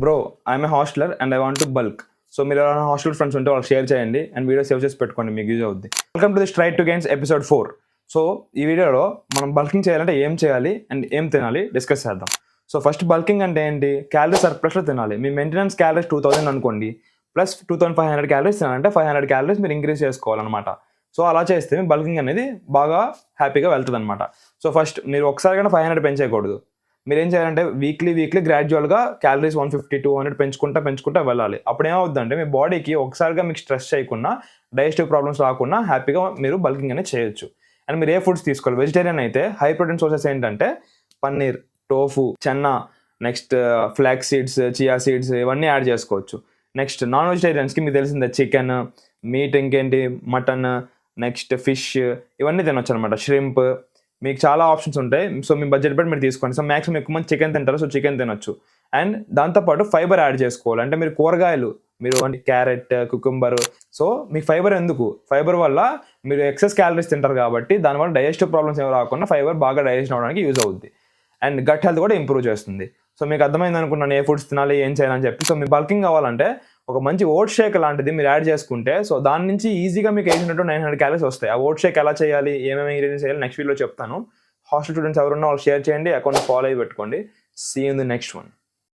Bro I'm a hosteller and I want to bulk. So మీరు ఎవరైనా hostel friends ఉంటే వాళ్ళు షేర్ చేయండి అండ్ వీడియో సేవ్ చేసి పెట్టుకోండి, మీకు యూజ్ అవుద్ది. Welcome to the straight to gains episode 4. So ఈ వీడియోలో మనం బల్కింగ్ చేయాలంటే ఏం చేయాలి అండ్ ఏం తినాలి డిస్కస్ చేద్దాం. సో ఫస్ట్ బల్కింగ్ అంటే ఏంటి? క్యాలరీ సర్ప్లస్లో తినాలి. మీ మెయింటెనెన్స్ క్యాలరీస్ 2000 అనుకోండి, ప్లస్ 2500 క్యాలరీస్ తినాలంటే 500 క్యాలరీస్ మీరు ఇంక్రీజ్ చేసుకోవాలన్నమాట. సో అలా చేస్తే మీ బల్కింగ్ అనేది బాగా హ్యాపీగా వెళ్తుంది అనమాట. సో ఫస్ట్ మీరు ఒకసారిగా 500 పెంచేయకూడదు. మీరు ఏం చేయాలంటే వీక్లీ గ్రాడ్యువల్గా క్యాలరీస్ 150 200 పెంచుకుంటా వెళ్ళాలి. అప్పుడు ఏమవుతుందంటే మీ బాడీకి ఒకసారిగా మీకు స్ట్రెస్ చేయకుండా, డైజెస్టివ్ ప్రాబ్లమ్స్ రాకుండా హ్యాపీగా మీరు బల్కింగ్ అనేది చేయొచ్చు. అండ్ మీరు ఏ ఫుడ్స్ తీసుకోవాలి? వెజిటేరియన్ అయితే హై ప్రోటీన్ సోర్సెస్ ఏంటంటే paneer, tofu, Chenna, next flax seeds, chia seeds ఇవన్నీ యాడ్ చేసుకోవచ్చు. నెక్స్ట్ నాన్ వెజిటేరియన్స్కి మీకు తెలిసిందే చికెన్, మీట్, ఇంకేంటి మటన్, నెక్స్ట్ ఫిష్ ఇవన్నీ తినొచ్చు అనమాట. ష్రింప్, మీకు చాలా ఆప్షన్స్ ఉంటాయి. సో మీ బడ్జెట్ బట్టి మీరు తీసుకోండి. సో మ్యాక్సిమం ఎక్కువ మంది చికెన్ తింటారు, సో చికెన్ తినొచ్చు. అండ్ దాంతోపాటు ఫైబర్ యాడ్ చేసుకోవాలి. అంటే మీరు కూరగాయలు, మీరు క్యారెట్, కుకుంబర్. సో మీకు ఫైబర్ ఎందుకు? ఫైబర్ వల్ల మీరు ఎక్సెస్ క్యాలరీస్ తింటారు కాబట్టి దానివల్ల డైజెస్టివ్ ప్రాబ్లమ్స్ ఏమి రాకుండా ఫైబర్ బాగా డైజెస్ట్ అవ్వడానికి యూజ్ అవుద్ది. అండ్ గట్ హెల్త్ కూడా ఇంప్రూవ్ చేస్తుంది. సో మీకు అర్థమైంది అనుకున్నాను ఏ ఫుడ్స్ తినాలి, ఏం చేయాలని చెప్పి. సో మీ బల్కింగ్ కావాలంటే ఒక మంచి ఓట్ షేక్ లాంటిది మీరు యాడ్ చేసుకుంటే, సో దాని నుంచి ఈజీగా మీకు 800 to 900 క్యాలరీస్ వస్తాయి. ఆ ఓట్ షేక్ ఎలా చేయాలి, ఏమేమి ఇంగ్రీడియంట్స్ చేయాలి నెక్స్ట్ వీడియోలో చెప్తాను. హాస్టల్ స్టూడెంట్స్ ఎవరున్నా వాళ్ళు షేర్ చేయండి, అకౌంట్ ఫాలో అయ్యి పెట్టుకోండి. See in the next one.